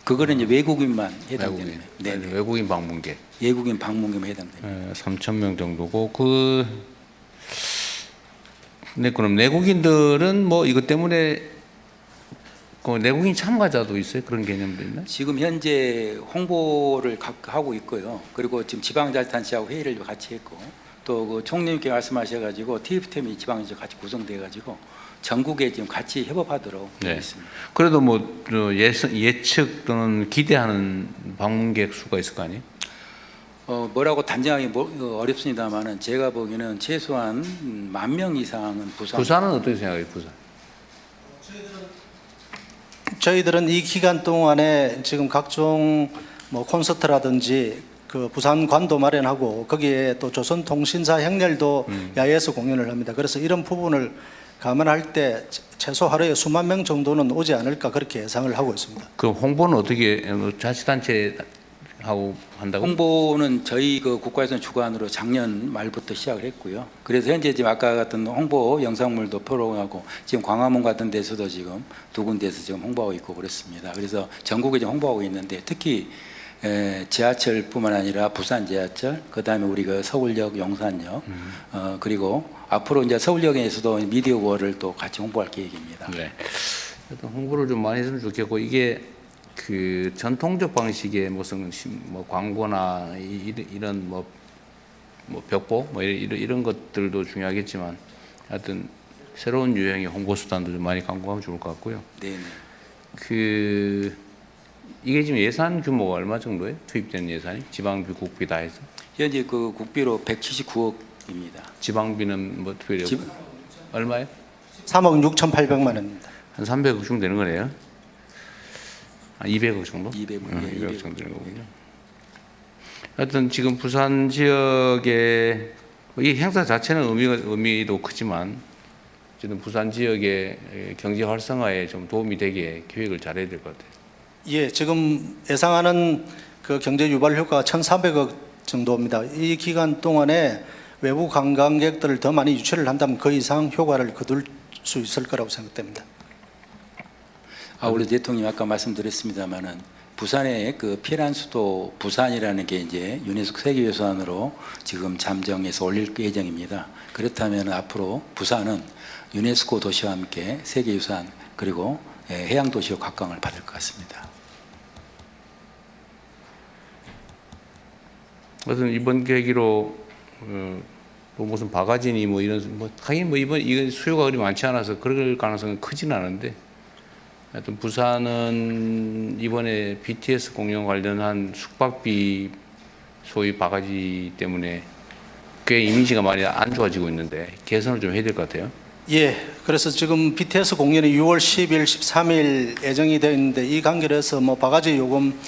[SPEAKER 4] 그거는 이제 외국인만 해당됩니다.
[SPEAKER 2] 외국인 방문객.
[SPEAKER 4] 외국인 방문객만 해당됩니다.
[SPEAKER 2] 3,000명 정도고 네, 그럼 내국인들은 뭐 이것 때문에 그 내국인 참가자도 있어요? 그런 개념도 있나요?
[SPEAKER 4] 지금 현재 홍보를 하고 있고요. 그리고 지금 지방자치단체하고 회의를 같이 했고 또 그 총리님께 말씀하셔가지고 TF팀이 지방자치 같이 구성돼가지고 전국에 지금 같이 협업하도록 되어 있습니다.
[SPEAKER 2] 그래도 뭐 예측 또는 기대하는 방문객 수가 있을 거 아니에요?
[SPEAKER 4] 뭐라고 단정하기 어렵습니다만은 제가 보기에는 최소한 10,000명 이상은
[SPEAKER 2] 부산은 어떻게 생각해요? 부산?
[SPEAKER 13] 저희들은 이 기간 동안에 지금 각종 뭐 콘서트라든지 그 부산관도 마련하고 거기에 또 조선통신사 행렬도 야외에서 공연을 합니다. 그래서 이런 부분을 감안할 때 최소 하루에 수만 명 정도는 오지 않을까 그렇게 예상을 하고 있습니다.
[SPEAKER 2] 그럼 홍보는 어떻게 자치단체 하고 한다고?
[SPEAKER 4] 홍보는 저희 그 국가유산 주관으로 작년 말부터 시작을 했고요. 그래서 현재 지금 아까 같은 홍보 영상물도 표로하고 지금 광화문 같은 데서도 지금 두 군데에서 지금 홍보하고 있고 그렇습니다. 그래서 전국에 지금 홍보하고 있는데 특히 지하철뿐만 아니라 부산 지하철, 그다음에 우리 그 서울역, 용산역, 그리고 앞으로 이제 서울역에서도 미디어 월을 또 같이 홍보할 계획입니다.
[SPEAKER 2] 네. 하여튼 홍보를 좀 많이 했으면 좋겠고, 이게 그 전통적 방식의 무슨 뭐 광고나 이런 뭐 벽보 뭐 이런 것들도 중요하겠지만, 하여튼 새로운 유형의 홍보 수단도 좀 많이 강구하면 좋을 것 같고요.
[SPEAKER 4] 네.
[SPEAKER 2] 이게 지금 예산 규모가 얼마 정도예요? 투입된 예산이? 지방비, 국비 다 해서?
[SPEAKER 4] 현재 그 국비로 179억입니다.
[SPEAKER 2] 지방비는 뭐 특별히 얼마예요?
[SPEAKER 13] 3억 6,800만 원입니다.
[SPEAKER 2] 한 300억 정도 되는 거네요. 200억 정도?
[SPEAKER 4] 200억
[SPEAKER 2] 정도 되는 거군요. 하여튼 지금 부산 지역의 이 행사 자체는 의미도 크지만, 어쨌든 부산 지역의 경제 활성화에 좀 도움이 되게 기획을 잘해야 될 것 같아요.
[SPEAKER 13] 예, 지금 예상하는 그 경제 유발 효과가 1,400억 정도입니다. 이 기간 동안에 외부 관광객들을 더 많이 유치를 한다면 그 이상 효과를 거둘 수 있을 거라고 생각됩니다.
[SPEAKER 4] 우리 대통령이 아까 말씀드렸습니다마는 부산의 그 피란 수도 부산이라는 게 이제 유네스코 세계유산으로 지금 잠정해서 올릴 예정입니다. 그렇다면 앞으로 부산은 유네스코 도시와 함께 세계유산 그리고 해양 도시로 각광을 받을 것 같습니다.
[SPEAKER 2] 그래서 이번 계기로 뭐 무슨 바가지니 뭐 이런 뭐 하긴 뭐 이건 수요가 그리 많지 않아서 그럴 가능성은 크지는 않은데, 하여튼 부산은 이번에 BTS 공연 관련한 숙박비 소위 바가지 때문에 꽤 이미지가 많이 안 좋아지고 있는데 개선을 좀 해야 될 것 같아요.
[SPEAKER 13] 예, 그래서 지금 BTS 공연이 6월 10일, 13일 예정이 되어 있는데 이 관계로 해서 뭐 바가지 요금,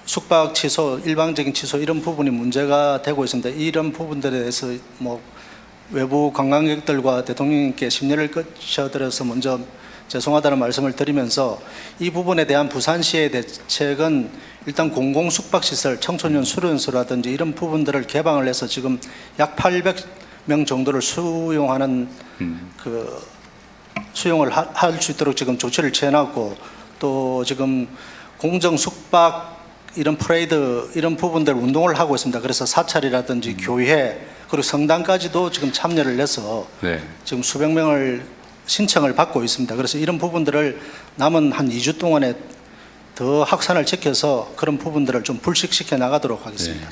[SPEAKER 13] 숙박 취소, 일방적인 취소 이런 부분이 문제가 되고 있습니다. 이런 부분들에 대해서 뭐 외부 관광객들과 대통령님께 심려를 거쳐드려서 먼저 죄송하다는 말씀을 드리면서 이 부분에 대한 부산시의 대책은 일단 공공 숙박시설, 청소년 수련소라든지 이런 부분들을 개방을 해서 지금 약 800명 정도를 수용하는 수용을 할 수 있도록 지금 조치를 취해놨고, 또 지금 공정 숙박 이런 프레이드 이런 부분들 운동을 하고 있습니다. 그래서 사찰이라든지 교회 그리고 성당까지도 지금 참여를 해서 지금 수백 명을 신청을 받고 있습니다. 그래서 이런 부분들을 남은 한 2주 동안에 더 확산을 시켜서 그런 부분들을 좀 불식시켜 나가도록 하겠습니다.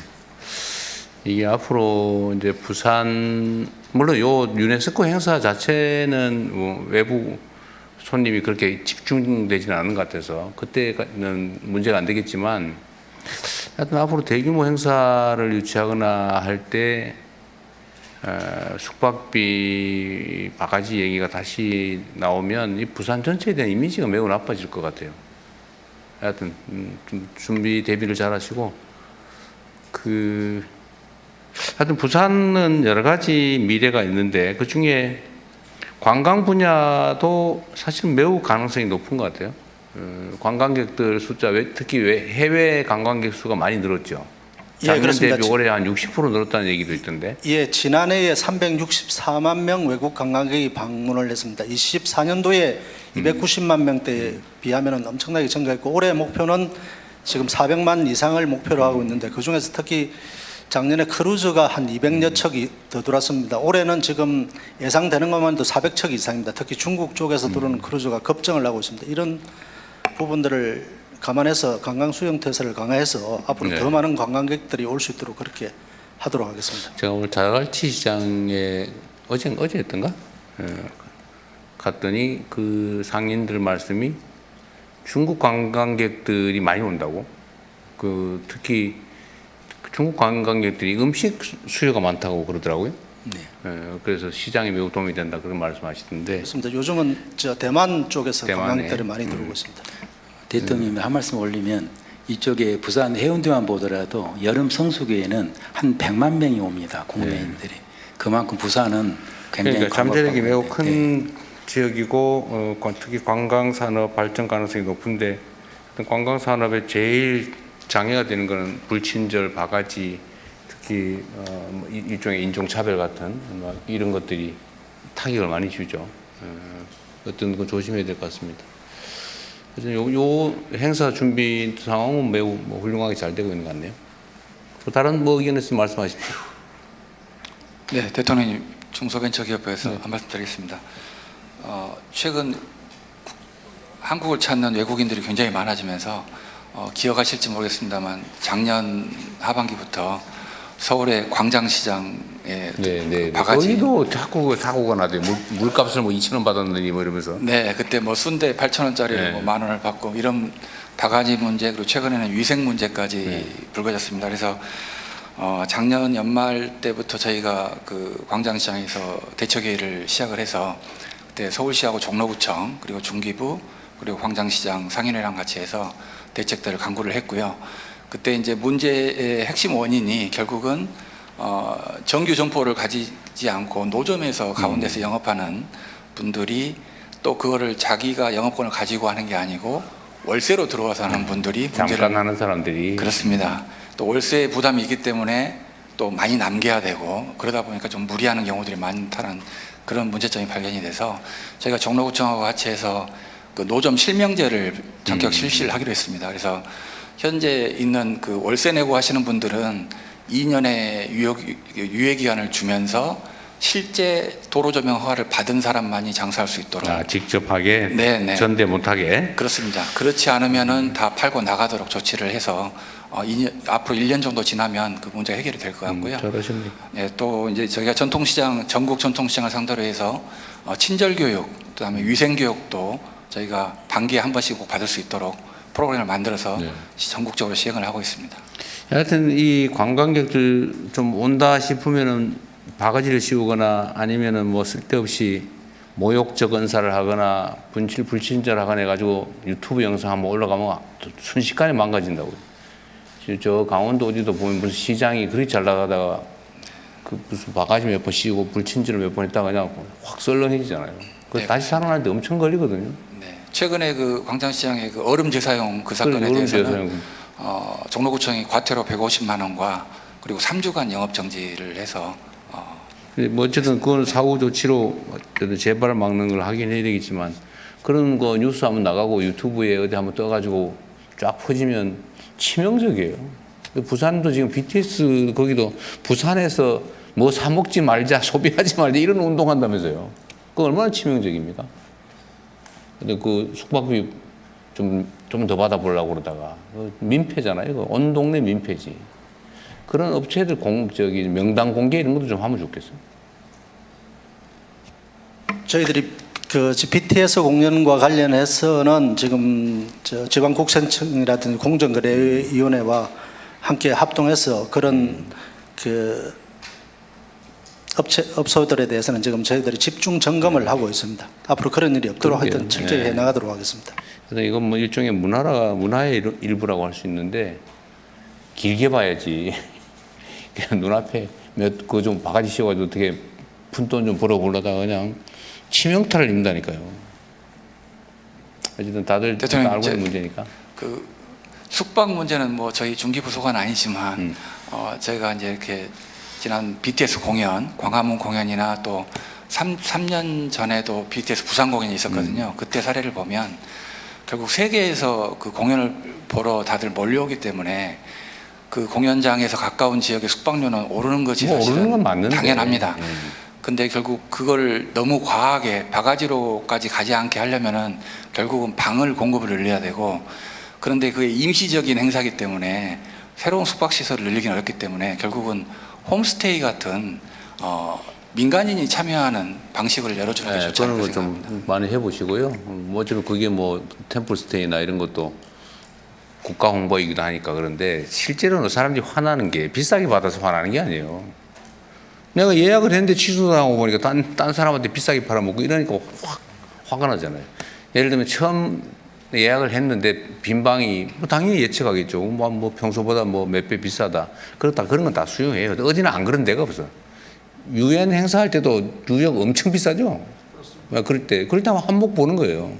[SPEAKER 2] 이게 앞으로 이제 부산 물론 요 유네스코 행사 자체는 뭐 외부 손님이 그렇게 집중되지는 않은 것 같아서 그때는 문제가 안 되겠지만, 하여튼 앞으로 대규모 행사를 유치하거나 할 때 숙박비 바가지 얘기가 다시 나오면 이 부산 전체에 대한 이미지가 매우 나빠질 것 같아요. 하여튼 좀 준비 대비를 잘 하시고, 하여튼 부산은 여러 가지 미래가 있는데 그 중에 관광 분야도 사실 매우 가능성이 높은 것 같아요. 관광객들 숫자, 특히 해외 관광객 수가 많이 늘었죠. 작년 대비 올해 한 60% 늘었다는 얘기도 있던데.
[SPEAKER 13] 예, 지난해에 364만 명 외국 관광객이 방문을 했습니다. 24년도에 290만 명대에 비하면 엄청나게 증가했고, 올해 목표는 지금 400만 이상을 목표로 하고 있는데, 그중에서 특히 작년에 크루즈가 한 200여 척이 더 들어왔습니다. 올해는 지금 예상되는 것만도 400척 이상입니다. 특히 중국 쪽에서 들어오는 크루즈가 급증을 하고 있습니다. 이런 부분들을 감안해서 관광 수용 태세를 강화해서 앞으로 더 많은 관광객들이 올 수 있도록 그렇게 하도록 하겠습니다.
[SPEAKER 2] 제가 오늘 자갈치 시장에 어제였던가 갔더니 그 상인들 말씀이 중국 관광객들이 많이 온다고. 특히 중국 관광객들이 음식 수요가 많다고 그러더라고요. 그래서 시장에 매우 도움이 된다 그런 말씀하시던데.
[SPEAKER 13] 그렇습니다. 요즘은 대만 쪽에서 관광객들이 많이 들어오고 있습니다.
[SPEAKER 4] 대통령이 한 말씀 올리면 이쪽에 부산 해운대만 보더라도 여름 성수기에는 한 100만 명이 옵니다. 국내인들이. 그만큼 부산은 굉장히
[SPEAKER 2] 그러니까 잠재력이 매우 큰 지역이고 특히 관광산업 발전 가능성이 높은데, 관광산업의 제일 장애가 되는 것은 불친절, 바가지, 특히 일종의 인종차별 같은 이런 것들이 타격을 많이 주죠. 어떤 거 조심해야 될 것 같습니다. 그래서 요 행사 준비 상황은 매우 훌륭하게 잘 되고 있는 것 같네요. 또 다른 의견 있으면 말씀하십시오.
[SPEAKER 11] 네, 대통령님, 중소벤처기업부에서 한 말씀 드리겠습니다. 최근 한국을 찾는 외국인들이 굉장히 많아지면서 기억하실지 모르겠습니다만 작년 하반기부터 서울의 광장시장에 바가지
[SPEAKER 2] 거기도 자꾸 사고가 나대요. 물값을 2,000원 받았느니 이러면서.
[SPEAKER 11] 네, 그때 순대 8,000원짜리를
[SPEAKER 2] 네.
[SPEAKER 11] 10,000원을 받고 이런 바가지 문제, 그리고 최근에는 위생 문제까지 불거졌습니다. 그래서 작년 연말 때부터 저희가 그 광장시장에서 대처회의를 시작을 해서 그때 서울시하고 종로구청 그리고 중기부 그리고 광장시장 상인회랑 같이 해서 대책들을 강구를 했고요. 그때 이제 문제의 핵심 원인이 결국은 정규 점포를 가지지 않고 노점에서 가운데서 영업하는 분들이 또 그거를 자기가 영업권을 가지고 하는 게 아니고 월세로 들어와서 하는 분들이
[SPEAKER 2] 잠깐 하는 사람들이.
[SPEAKER 11] 그렇습니다. 또 월세 부담이 있기 때문에 또 많이 남겨야 되고 그러다 보니까 좀 무리하는 경우들이 많다는 그런 문제점이 발견이 돼서 저희가 종로구청하고 같이 해서 그 노점 실명제를 전격 실시를 하기로 했습니다. 그래서 현재 있는 그 월세 내고 하시는 분들은 2년의 유예 기간을 주면서 실제 도로 조명 허가를 받은 사람만이 장사할 수 있도록
[SPEAKER 2] 직접 하게
[SPEAKER 11] 네.
[SPEAKER 2] 전대 못하게.
[SPEAKER 11] 그렇습니다. 그렇지 않으면은 다 팔고 나가도록 조치를 해서 앞으로 1년 정도 지나면 그 문제가 해결이 될 것 같고요.
[SPEAKER 2] 잘하십니까?
[SPEAKER 11] 네, 또 이제 저희가 전통시장 전국 전통시장을 상대로 해서 친절 교육, 그다음에 위생 교육도 저희가 단기에 한 번씩 꼭 받을 수 있도록 프로그램을 만들어서 전국적으로 시행을 하고 있습니다.
[SPEAKER 2] 하여튼 이 관광객들 좀 온다 싶으면은 바가지를 씌우거나 아니면은 쓸데없이 모욕적 언사를 하거나 불친절을 하거나 해가지고 유튜브 영상 한번 올라가면 순식간에 망가진다고요. 저 강원도 어디도 보면 무슨 시장이 그렇게 잘 나가다가 그 무슨 바가지 몇 번 씌우고 불친절을 몇 번 했다가 그냥 확 썰렁해지잖아요. 그래서 다시 살아나는데 엄청 걸리거든요.
[SPEAKER 11] 네. 최근에 그 광장시장의 그 얼음 재사용 그 사건에 대해서는 종로구청이 과태료 150만 원과 그리고 3주간 영업 정지를 해서
[SPEAKER 2] 어쨌든 그건 사후 조치로 재발을 막는 걸 하긴 해야 되겠지만 그런 거 뉴스 한번 나가고 유튜브에 어디 한번 떠가지고 쫙 퍼지면 치명적이에요. 부산도 지금 BTS 거기도 부산에서 사 먹지 말자, 소비하지 말자 이런 운동한다면서요. 그거 얼마나 치명적입니까? 근데 그 숙박비 좀 더 받아보려고 그러다가 민폐잖아요. 온 동네 민폐지. 그런 업체들 명단 공개 이런 것도 좀 하면 좋겠어요.
[SPEAKER 13] 저희들이 그 BTS 공연과 관련해서는 지금 지방국세청이라든지 공정거래위원회와 함께 합동해서 그런 그 업소들에 대해서는 지금 저희들이 집중 점검을 하고 있습니다. 앞으로 그런 일이 없도록 하여튼 철저히 해 나가도록 하겠습니다.
[SPEAKER 2] 그래서 이건 일종의 문화의 일부라고 할 수 있는데 길게 봐야지. 그냥 눈앞에 그 좀 바가지 씌워가지고 어떻게 푼돈 좀 벌어보려다가 그냥 치명타를 입는다니까요. 어쨌든 다들 알고 있는 문제니까.
[SPEAKER 11] 그 숙박 문제는 저희 중기부소관 아니지만 저희가 이제 이렇게 지난 BTS 공연, 광화문 공연이나 또 3년 전에도 BTS 부산 공연이 있었거든요. 그때 사례를 보면 결국 세계에서 그 공연을 보러 다들 몰려오기 때문에 그 공연장에서 가까운 지역의 숙박료는 오르는 것이 사실은 당연합니다. 근데 결국 그걸 너무 과하게 바가지로까지 가지 않게 하려면은 결국은 방을 공급을 늘려야 되고 그런데 그게 임시적인 행사기 때문에 새로운 숙박시설을 늘리기는 어렵기 때문에 결국은 홈스테이 같은 민간인이 참여하는 방식을 열어주는 게 좋지 않을까 생각합니다.
[SPEAKER 2] 그런 거 좀 많이 해보시고요. 어차피 그게 템플스테이나 이런 것도 국가 홍보이기도 하니까 그런데 실제로는 사람들이 화나는 게 비싸게 받아서 화나는 게 아니에요. 내가 예약을 했는데 취소당하고 보니까 딴 사람한테 비싸게 팔아먹고 이러니까 확 화가 나잖아요. 예를 들면 처음 예약을 했는데 빈 방이 당연히 예측하겠죠. 평소보다 몇 배 비싸다. 그런 건 다 수용해요. 어디는 안 그런 데가 없어. 유엔 행사할 때도 뉴욕 엄청 비싸죠. 그럴 때 한몫 보는 거예요.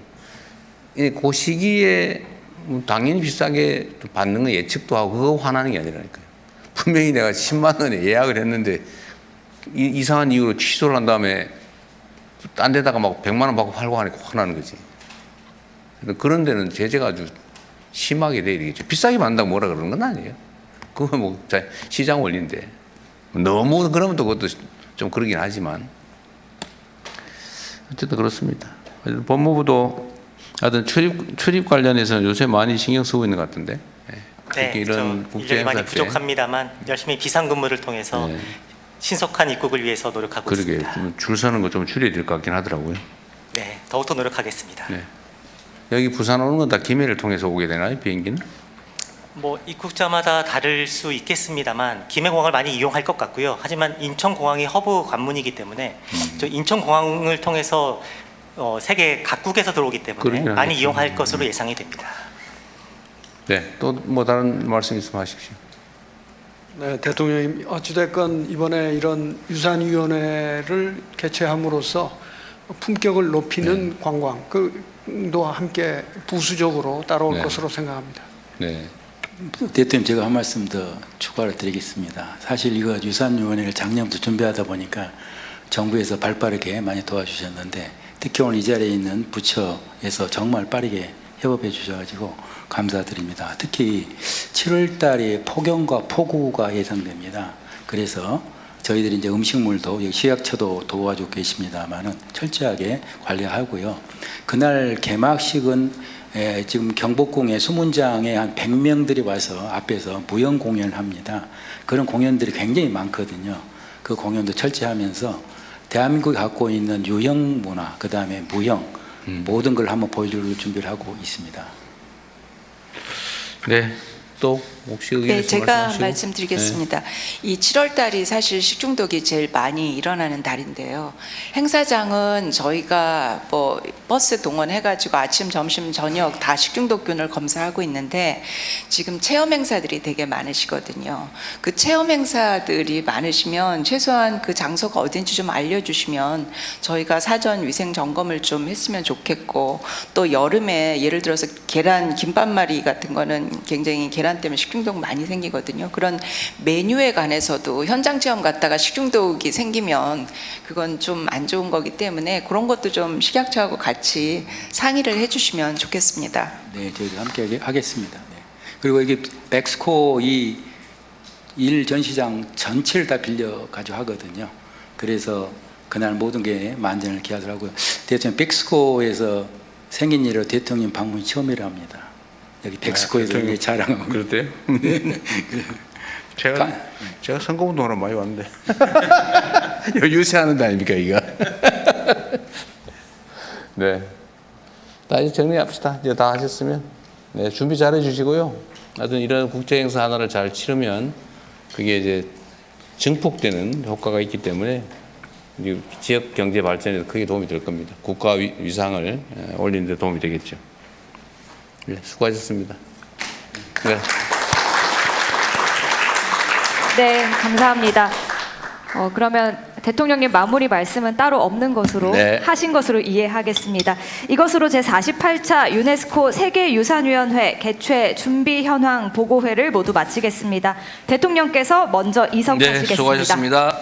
[SPEAKER 2] 그 시기에 당연히 비싸게 받는 건 예측도 하고 그거 화나는 게 아니라니까요. 분명히 내가 10만 원에 예약을 했는데 이상한 이유로 취소를 한 다음에 딴 데다가 100만 원 받고 팔고 하니까 화나는 거지. 그런 데는 제재가 아주 심하게 돼야 되겠죠. 비싸게 만든다고 뭐라 그러는 건 아니에요. 그건 뭐 시장 원리인데 너무 그러면 또 그것도 좀 그러긴 하지만 어쨌든 그렇습니다. 법무부도 하여튼 출입 관련해서는 요새 많이 신경 쓰고 있는 것 같은데.
[SPEAKER 9] 네,
[SPEAKER 2] 이런
[SPEAKER 9] 좀 인력이 많이 부족합니다만 열심히 비상근무를 통해서 신속한 입국을 위해서 노력하고
[SPEAKER 2] 그러게
[SPEAKER 9] 있습니다.
[SPEAKER 2] 좀 줄 서는 거 좀 줄여야 될 것 같긴 하더라고요.
[SPEAKER 9] 네, 더욱더 노력하겠습니다.
[SPEAKER 2] 네. 여기 부산 오는 건 다 기내를 통해서 오게 되나요, 비행기는?
[SPEAKER 9] 뭐 입국자마다 다를 수 있겠습니다만 김해공항을 많이 이용할 것 같고요. 하지만 인천공항이 허브 관문이기 때문에 저 인천공항을 통해서 세계 각국에서 들어오기 때문에 많이 이용할 것으로 예상이 됩니다.
[SPEAKER 2] 네, 또 뭐 다른 말씀 있으면 하십시오.
[SPEAKER 5] 네, 대통령님 어찌됐건 이번에 이런 유산위원회를 개최함으로써 품격을 높이는 관광 그도 함께 부수적으로 따라올 것으로 생각합니다.
[SPEAKER 2] 네.
[SPEAKER 4] 대통령 제가 한 말씀 더 추가를 드리겠습니다. 사실 이거 유산위원회를 작년부터 준비하다 보니까 정부에서 발빠르게 많이 도와주셨는데 특히 오늘 이 자리에 있는 부처에서 정말 빠르게 협업해 주셔가지고 감사드립니다. 특히 7월 달에 폭염과 폭우가 예상됩니다. 그래서 저희들이 이제 음식물도 여기 식약처도 도와주고 계십니다만은 철저하게 관리하고요. 그날 개막식은 지금 경복궁의 수문장에 한 100명들이 와서 앞에서 무형 공연을 합니다. 그런 공연들이 굉장히 많거든요. 그 공연도 철저하면서 대한민국이 갖고 있는 유형 문화, 그 다음에 무형 모든 걸 한번 보여줄 준비를 하고 있습니다.
[SPEAKER 2] 네, 또 혹시 의견
[SPEAKER 12] 네,
[SPEAKER 2] 있으면
[SPEAKER 12] 제가
[SPEAKER 2] 말씀하시고.
[SPEAKER 12] 말씀드리겠습니다. 이 7월 달이 사실 식중독이 제일 많이 일어나는 달인데요. 행사장은 저희가 뭐 버스 동원해가지고 아침, 점심, 저녁 다 식중독균을 검사하고 있는데 지금 체험 행사들이 되게 많으시거든요. 그 체험 행사들이 많으시면 최소한 그 장소가 어딘지 좀 알려주시면 저희가 사전 위생 점검을 좀 했으면 좋겠고 또 여름에 예를 들어서 계란 김밥말이 같은 거는 굉장히 계란 때문에 식중독 많이 생기거든요. 그런 메뉴에 관해서도 현장 체험 갔다가 식중독이 생기면 그건 좀 안 좋은 거기 때문에 그런 것도 좀 식약처하고 같이 상의를 해주시면 좋겠습니다.
[SPEAKER 4] 네, 저희도 함께 하겠습니다. 네. 그리고 이게 백스코 이 일 전시장 전체를 다 빌려 가지고 하거든요. 그래서 그날 모든 게 만전을 기하더라고요. 대통령 백스코에서 생긴 일로 대통령 방문이 처음이랍니다. 여기 백스코에서 이게 자랑하고.
[SPEAKER 2] 그렇대요? 제가 선거운동하러 많이 왔는데 유세하는 데 아닙니까 이거? 네, 다 이제 정리합시다. 이제 다 하셨으면 네, 준비 잘 해주시고요. 하여튼 이런 국제 행사 하나를 잘 치르면 그게 이제 증폭되는 효과가 있기 때문에 지역 경제 발전에 크게 도움이 될 겁니다. 국가 위상을 올리는 데 도움이 되겠죠. 네, 수고하셨습니다. 네.
[SPEAKER 1] 네, 감사합니다. 그러면 대통령님 마무리 말씀은 따로 없는 것으로 하신 것으로 이해하겠습니다. 이것으로 제48차 유네스코 세계유산위원회 개최 준비 현황 보고회를 모두 마치겠습니다. 대통령께서 먼저 이석하시겠습니다.
[SPEAKER 2] 네, 수고하셨습니다.